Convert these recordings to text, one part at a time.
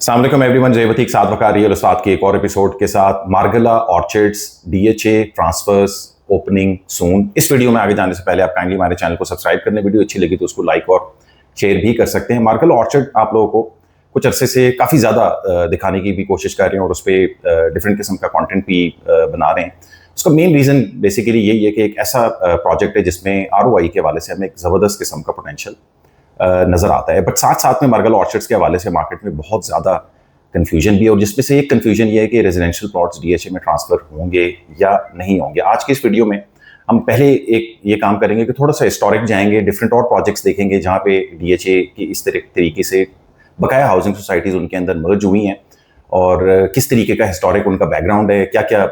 अस्सलाम वालेकुम एवरीवन, जयवती के साथ वक़ार रियल उस्ताद के एक और एपिसोड के साथ Margalla orchids DHA transfers opening soon. इस वीडियो में आगे जाने से पहले आप काइंडली हमारे चैनल को सब्सक्राइब करने, वीडियो अच्छी लगी तो उसको लाइक और शेयर भी कर सकते हैं। मार्गला ऑर्चिड आप लोगों को कुछ अरसे से काफ़ी ज़्यादा दिखाने की भी कोशिश कर रहे हैं और उस पर डिफरेंट किस्म का कॉन्टेंट भी बना रहे हैं। उसका मेन रीज़न बेसिकली यही है कि एक ऐसा प्रोजेक्ट है जिसमें ROI के हवाले से हमें एक ज़बरदस्त किस्म का पोटेंशियल नज़र आता है। बट साथ साथ में मार्गला ऑर्चिड्स के हवाले से मार्केट में बहुत ज़्यादा कन्फ्यूजन भी है, और जिसमें से एक कन्फ्यूजन ये है कि रेजिडेंशियल प्लॉट्स डीएचए में ट्रांसफ़र होंगे या नहीं होंगे। आज के इस वीडियो में हम पहले एक ये काम करेंगे कि थोड़ा सा हिस्टोरिक जाएंगे, डिफरेंट और प्रोजेक्ट्स देखेंगे जहाँ पे डीएचए की इस तरीके से बकाया हाउसिंग सोसाइटीज़ उनके अंदर मर्ज हुई हैं और किस तरीके का हिस्टोरिक उनका बैकग्राउंड है, क्या क्या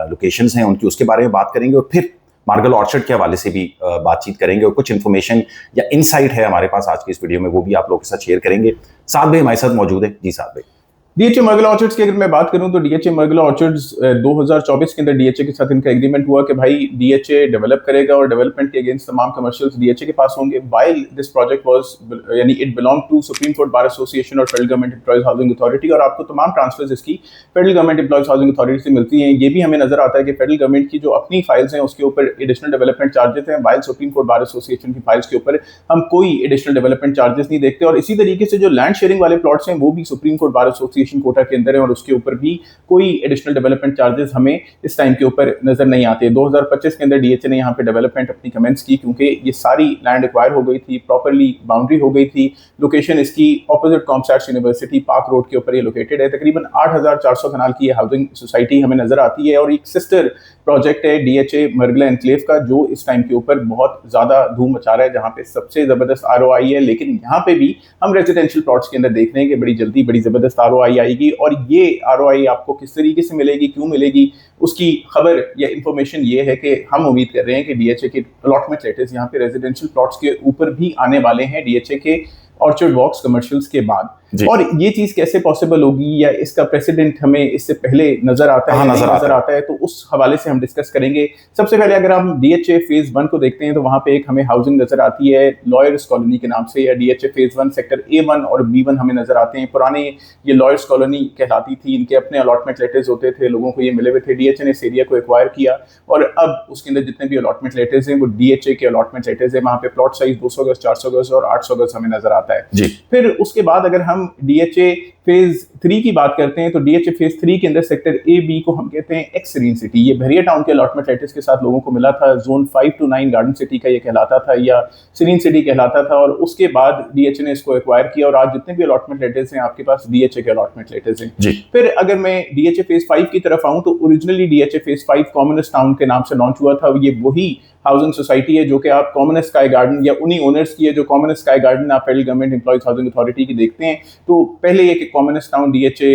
लोकेशंस हैं उनकी, उसके बारे में बात करेंगे। और फिर मार्गला ऑर्चिड के हवाले से भी बातचीत करेंगे और कुछ इन्फॉर्मेशन या इनसाइट है हमारे पास आज की इस वीडियो में, वो भी आप लोगों के साथ शेयर करेंगे। साथ भाई हमारे साथ मौजूद है। जी साथ भाई। डीएचए मार्गला ऑर्चिड्स की अगर मैं बात करूं तो डीएचए मार्गला ऑर्चिड्स 2024 के अंदर डीएचए के साथ इनका एग्रीमेंट हुआ कि भाई डीएचए डेवलप करेगा और डेवलपमेंट के अगेंस्ट तमाम कमर्शियल्स डीएचए के पास होंगे। व्हाइल दिस प्रोजेक्ट वाज यानी it belong to supreme court bar association और federal government employees housing authority, और आपको तमाम ट्रांसफर्स इसकी federal government employees housing authority से मिलती हैं। ये भी हमें नजर आता है कि फेडरल गवर्नमेंट की जो अपनी फाइल्स हैं उसके ऊपर एडिशनल डेवलपमेंट चार्जेस हैं, while supreme court bar association की फाइल्स के ऊपर हम कोई एडिशनल डेवलपमेंट चार्जेस नहीं देखते। और इसी तरीके से जो लैंड शेयरिंग वाले प्लॉट्स हैं वो भी supreme court bar association quota के अंदर है और उसके ऊपर भी कोई एडिशनल डेवलपमेंट चार्जेस हमें इस टाइम के ऊपर नजर नहीं आते। 2025 के अंदर डीएचए ने यहाँ पे डेवलपमेंट अपनी कमेंस की क्योंकि ये सारी लैंड एक्वायर हो गई थी, प्रॉपर्ली बाउंड्री हो गई थी। लोकेशन इसकी opposite COMSATS university park road के ऊपर ये लोकेटेड है। तकरीबन 8,400 कनाल की हाउसिंग सोसाइटी हमें नजर आती है और एक सिस्टर प्रोजेक्ट है डीएचए मार्गला एनक्लेव का, जो इस टाइम के ऊपर बहुत ज्यादा धूम मचा रहा है, जहाँ पे सबसे जबरदस्त ROI है। लेकिन यहाँ पे भी हम रेजिडेंशियल प्लॉट्स के अंदर देख रहे हैं कि बड़ी जल्दी बड़ी जबरदस्त ROI आएगी, और ये ROI आपको किस तरीके से मिलेगी, क्यों मिलेगी, उसकी खबर या इंफॉर्मेशन ये है कि हम उम्मीद कर रहे हैं कि डीएचए के अलॉटमेंट लेटर्स यहाँ पे रेजिडेंशियल प्लॉट्स के ऊपर भी आने वाले हैं डीएचए के ऑर्चर्ड वॉक्स कमर्शियल्स के बाद। और ये चीज कैसे पॉसिबल होगी या इसका प्रेसिडेंट हमें इससे पहले नजर आता है, नजर आता है, तो उस हवाले से हम डिस्कस करेंगे। सबसे पहले अगर हम डीएचए फेज 1 को देखते हैं तो वहां पे एक हमें हाउसिंग नजर आती है लॉयर्स कॉलोनी के नाम से, या डीएचए फेज 1 सेक्टर A1 और B1 हमें नजर आते हैं। पुराने ये लॉयर्स कॉलोनी कहलाती थी, इनके अपने अलॉटमेंट लेटर्स होते थे, लोगों को ये मिले हुए थे। डीएचए ने इस एरिया को एक्वायर किया और अब उसके अंदर जितने भी अलॉटमेंट लेटर्स हैं वो डीएचए के अलॉटमेंट लेटर्स हैं। वहां पे प्लॉट साइज 200 गज, 400 गज और 800 गज हमें नजर आता है। फिर उसके बाद अगर हम डीएचए फेज 3 की बात करते हैं तो डीएचए फेज 3 के अंदर सेक्टर A-B को हम कहते हैं एक्स सीरीन सिटी। ये बहरिया टाउन के अलॉटमेंट लेटर्स के साथ लोगों को मिला था। जोन 5 to 9 गार्डन सिटी का ये कहलाता था या सीरीन सिटी कहलाता था, और उसके बाद डीएचए ने इसको एक्वायर किया और आज जितने भी अलॉटमेंट लेटर्स हैं आपके पास डीएचए के अलॉटमेंट लेटर्स हैं। फिर अगर मैं डीएचए फेज 5 की तरफ आऊं तो originally DHA phase 5 commoners town के नाम से लॉन्च हुआ था। ये वही हाउसिंग सोसाइटी है जो कि आप कॉमन स्काई गार्डन या उन्हीं ओनर्स की है जो कॉमन स्काई गार्डन आप federal government employees housing authority की देखते हैं। तो पहले ये कॉमन टाउन डीएचए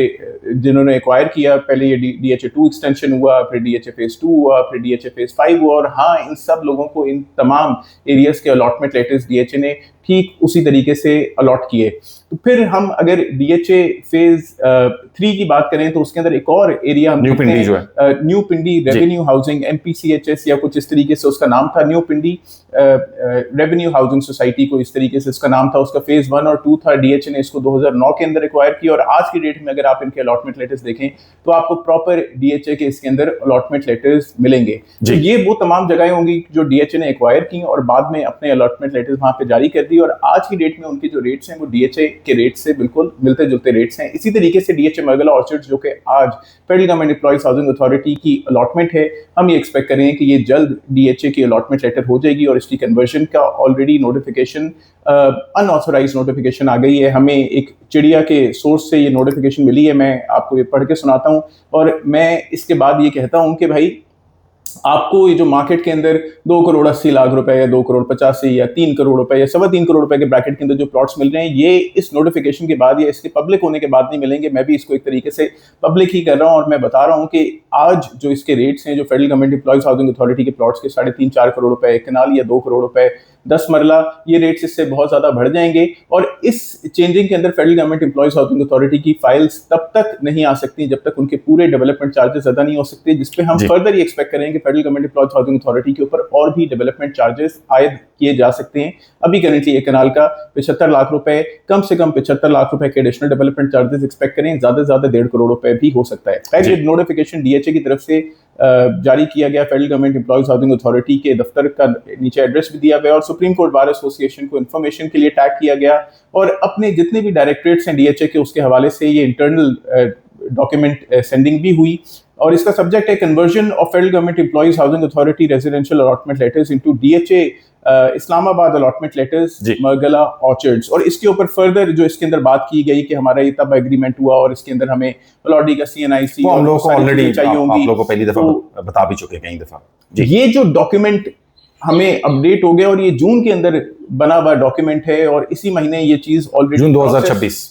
जिन्होंने एक्वायर किया, पहले ये डीएचए 2 एक्सटेंशन हुआ, फिर डीएचए फेज 2 हुआ, फिर डीएचए फेज 5 हुआ, और हाँ इन सब लोगों को इन तमाम एरियाज के अलॉटमेंट लेटर्स डीएचए ने ठीक उसी तरीके से अलॉट किए। तो फिर हम अगर डीएचए फेज 3 की बात करें तो उसके अंदर एक और एरिया न्यू पिंडी जो है, न्यू पिंडी रेवेन्यू हाउसिंग MPCHS या कुछ इस तरीके से उसका नाम था, न्यू पिंडी रेवेन्यू हाउसिंग सोसाइटी को इस तरीके से इसका नाम था। उसका फेज 1 और 2 था। डीएचए ने इसको 2009 के अंदर एक्वायर किया और आज की डेट में अगर आप इनके अलॉटमेंट लेटर्स देखें तो आपको प्रॉपर डीएचए के इसके अंदर अलॉटमेंट लेटर्स मिलेंगे। तो ये वो तमाम जगहें होंगी जो डीएचए ने एक्वायर की और बाद में अपने अलॉटमेंट लेटर्स वहां पे जारी कर दी, और आज की डेट में उनके जो रेट्स हैं वो डीएचए के रेट से बिल्कुल मिलते जुलते रेट्स हैं। इसी तरीके से डीएचए मार्गला ऑर्चिड्स जो कि आज federal government employees housing authority की अलॉटमेंट है, हम ये एक्सपेक्ट करेंगे कि ये जल्द डीएचए की अलॉटमेंट लेटर हो जाएगी और इसकी कन्वर्जन का ऑलरेडी नोटिफिकेशन अनऑथोराइज नोटिफिकेशन आ गई है। हमें एक चिड़िया के सोर्स से ये नोटिफिकेशन मिली है, मैं आपको ये पढ़ के सुनाता हूँ और मैं इसके बाद ये कहता हूँ कि भाई आपको ये जो मार्केट के अंदर 2,80,00,000 रुपए या 2,85,00,000 या 3 करोड़ रुपए या 3.25 करोड़ रुपए के ब्रैकेट के अंदर जो प्लॉट्स मिल रहे हैं, ये इस नोटिफिकेशन के बाद या इसके पब्लिक होने के बाद नहीं मिलेंगे। मैं भी इसको एक तरीके से पब्लिक ही कर रहा हूं और मैं बता रहा हूं कि आज जो इसके रेट्स हैं जो federal government employees housing authority के प्लॉट्स के 3.5-4 करोड़ रुपए एक कनाल या 2 करोड़ रुपए 10 मरला, ये रेट्स इससे बहुत ज्यादा बढ़ जाएंगे। और इस चेंजिंग के अंदर federal government employees housing authority की फाइल्स तब तक नहीं आ सकती जब तक उनके पूरे डेवलपमेंट चार्जेस अदा नहीं हो सकते, जिसपे हम फर्दर ये एक्सपेक्ट करेंगे federal government employees housing authority के ऊपर और भी डेवलपमेंट चार्जेस आयद किए जा सकते हैं। अभी करेंटली एक कनाल का 75 लाख रुपए, कम से कम 75 लाख रुपए के एडिशनल डेवलपमेंट चार्जेस एक्सपेक्ट करें, ज्यादा से ज्यादा 1.5 करोड़ रुपए भी हो सकता है। खैर, ये नोटिफिकेशन डीएचए की तरफ से जारी किया गया, federal government employees housing authority के दफ्तर का नीचे एड्रेस भी दिया गया और सुप्रीम कोर्ट बार एसोसिएशन को इन्फॉर्मेशन के लिए टैग किया गया। और अपने जितने भी डायरेक्टरेट्स हैं डीएचए के, उसके हवाले से ये इंटरनल डॉक्यूमेंट सेंडिंग भी हुई। और इसका सब्जेक्ट है conversion of federal government employees housing authority residential allotment letters into DHA Islamabad allotment letters Margalla orchards. और इसके ऊपर फर्दर जो इसके अंदर बात की गई कि हमारा ये तब एग्रीमेंट हुआ और इसके अंदर हमें अलॉडी का सीएनआईसी हम लोगों को ऑलरेडी चाहिए होंगी, आप लोगों को पहली दफा बता भी चुके कई दफा। ये जो डॉक्यूमेंट हमें अपडेट हो गया और ये जून के अंदर बना हुआ डॉक्यूमेंट है और इसी महीने ये चीज ऑलरेडी जून 2026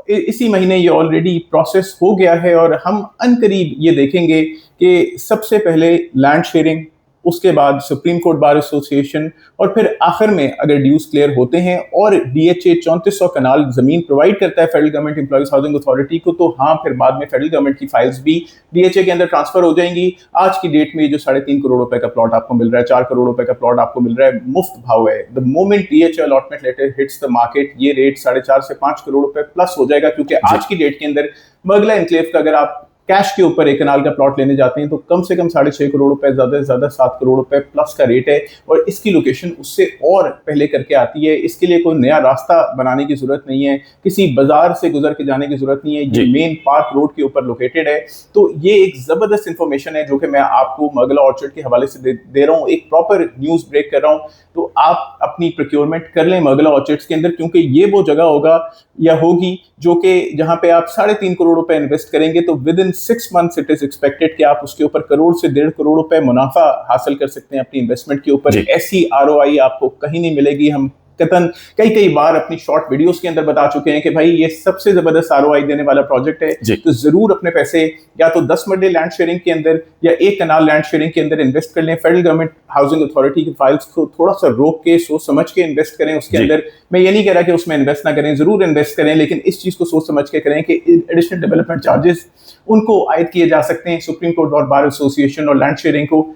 इसी महीने ये ऑलरेडी प्रोसेस हो गया है। और हम अनकरीब ये देखेंगे कि सबसे पहले लैंड शेयरिंग, उसके बाद सुप्रीम कोर्ट बार एसोसिएशन और फिर आखिर में अगर ड्यूज क्लियर होते हैं और डीएचए 3400 कनाल जमीन प्रोवाइड करता है federal government employees housing authority को, तो हाँ, फिर बाद में फेडरल गवर्नमेंट की फाइल्स भी डीएचए के अंदर ट्रांसफर हो जाएंगी। आज की डेट में जो 3.5 करोड़ रुपए का प्लॉट आपको मिल रहा है, 4 करोड़ रुपए का प्लॉट आपको मिल रहा है, मुफ्त भाव है। The moment DHA allotment letter hits the market, ये रेट 4.5 से 5 करोड़ रुपए प्लस हो जाएगा, क्योंकि आज की डेट के अंदर मरगला एनक्लेव का अगर आप कैश के ऊपर एक कनाल का प्लॉट लेने जाते हैं तो कम से कम 6.5 करोड़ रुपए, ज्यादा से ज्यादा 7 करोड़ रुपए प्लस का रेट है। और इसकी लोकेशन उससे और पहले करके आती है। इसके लिए कोई नया रास्ता बनाने की जरूरत नहीं है, किसी बाजार से गुजर के जाने की जरूरत नहीं है, ये मेन पार्क रोड के ऊपर लोकेटेड है। तो ये एक जबरदस्त इंफॉर्मेशन है जो कि मैं आपको मरगला ऑर्चर्ड के हवाले से दे रहा हूँ, एक प्रॉपर न्यूज ब्रेक कर रहा हूँ। तो आप अपनी प्रोक्योरमेंट कर लें मरगला ऑर्चर्ड्स के अंदर, क्योंकि ये वो जगह होगा या होगी जो कि जहां पे आप 3.5 करोड़ रुपए इन्वेस्ट करेंगे तो with in 6 months it is expected कि आप उसके ऊपर करोड़ से 1.5 करोड़ रुपए मुनाफा हासिल कर सकते हैं अपनी इन्वेस्टमेंट के ऊपर। ऐसी आरओआई आपको कहीं नहीं मिलेगी। हम कई बार अपनी शॉर्ट वीडियोस के अंदर बता चुके हैं कि भाई ये सबसे जबरदस्त आरओआई देने वाला प्रोजेक्ट है। तो जरूर अपने पैसे या तो 10 मरले लैंड शेयरिंग के अंदर या एक कनाल लैंड शेयरिंग के अंदर इन्वेस्ट कर लें। फेडरल गवर्नमेंट हाउसिंग अथॉरिटी की फाइल्स को थोड़ा सा रोक के सोच समझ के इन्वेस्ट करें उसके अंदर। मैं ये नहीं कह रहा कि उसमें इन्वेस्ट ना करें, जरूर इन्वेस्ट करें, लेकिन इस चीज को सोच समझ के करें कि एडिशनल डेवलपमेंट चार्जेस उनको आयद किए जा सकते हैं। सुप्रीम कोर्ट और बार एसोसिएशन और लैंड शेयरिंग को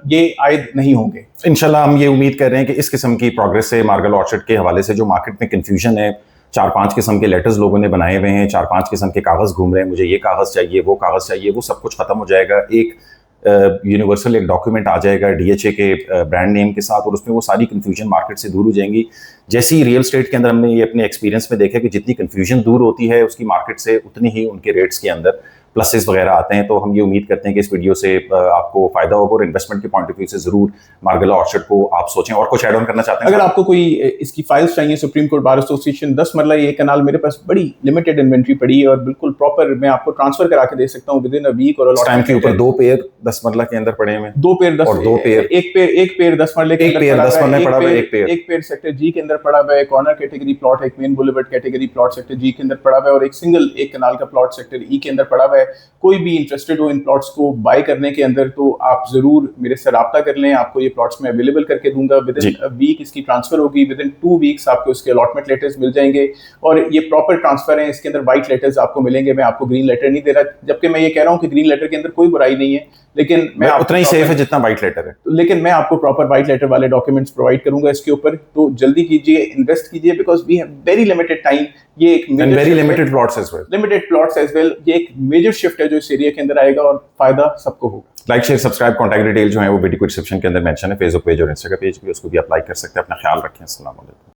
ये आयद नहीं होंगे। इंशाल्लाह हम ये उम्मीद कर रहे हैं कि इस किस्म की प्रोग्रेस से मार्गला ऑर्चर्ड के हवाले से जो मार्केट में कंफ्यूजन है, 4-5 किस्म के लेटर्स लोगों ने बनाए हुए हैं, 4-5 किस्म के कागज़ घूम रहे हैं, मुझे ये कागज़ चाहिए, वो कागज़ चाहिए, वो सब कुछ खत्म हो जाएगा। एक यूनिवर्सल एक डॉक्यूमेंट आ जाएगा डीएचए के ब्रांड नेम के साथ और उसमें वो सारी कंफ्यूजन मार्केट से दूर हो जाएंगी। जैसे ही रियल एस्टेट के अंदर हमने ये अपने एक्सपीरियंस में देखा कि जितनी कंफ्यूजन दूर होती है उसकी मार्केट से उतनी ही उनके रेट्स के अंदर प्लसेस वगैरह आते हैं। तो हम ये उम्मीद करते हैं कि इस वीडियो से आपको फायदा होगा और इन्वेस्टमेंट के पॉइंट ऑफ व्यू से जरूर मार्गला ऑर्चर्ड को आप सोचें। और कुछ ऐड ऑन करना चाहते हैं? अगर आपको कोई इसकी फाइल्स चाहिए, सुप्रीम कोर्ट बार एसोसिएशन 10 मरला ये कनाल मेरे पास बड़ी लिमिटेड इन्वेंट्री पड़ी है और बिल्कुल प्रॉपर मैं आपको ट्रांसफर करा के दे सकता हूं विद इन अ वीक। और टाइम के ऊपर 2 पेयर 10 मरला के अंदर पड़े हुए, 2 पेयर 10 और 2 पेयर एक पेयर 10 मरले के अंदर पड़ा हुआ है, एक पेयर सेक्टर जी के अंदर पड़ा हुआ है, कॉर्नर कैटेगरी प्लॉट एक main boulevard category plot sector G के अंदर पड़ा हुआ है और एक सिंगल एक कनाल का प्लॉट सेक्टर ई के अंदर पड़ा हुआ है। कोई भी इंटरेस्टेड हो इन प्लॉट्स को बाय करने के अंदर तो आप जरूर मेरे से राब्ता कर लें। आपको ये प्लॉट्स में अवेलेबल करके दूंगा। विद इन अ वीक इसकी ट्रांसफर होगी, विद इन 2 वीक्स आपको इसके अलॉटमेंट लेटर्स मिल जाएंगे और ये प्रॉपर ट्रांसफर है। इसके अंदर व्हाइट लेटर्स आपको मिलेंगे, मैं आपको ग्रीन लेटर नहीं दे रहा, जबकि मैं ये कह रहा हूँ कि ग्रीन लेटर के अंदर कोई बुराई नहीं है, लेकिन मैं उतना ही सेफ है जितना व्हाइट लेटर है। लेकिन मैं आपको प्रॉपर व्हाइट लेटर वाले डॉक्यूमेंट्स प्रोवाइड करूंगा इसके ऊपर। तो जल्दी कीजिए, इन्वेस्ट कीजिए, because we have very limited time. ये एक very limited plots as well. ये एक मेजर शिफ्ट है जो इस एरिया के अंदर आएगा और फायदा सबको होगा। Like share subscribe, contact detail जो है वो वीडियो को डिस्क्रिप्शन के अंदर मेंशन है। फेसबुक पेज और इंस्टाग्राम पेज भी, उसको भी आप लाइक कर सकते हैं। अपना ख्याल रखें। अस्सलाम वालेकुम।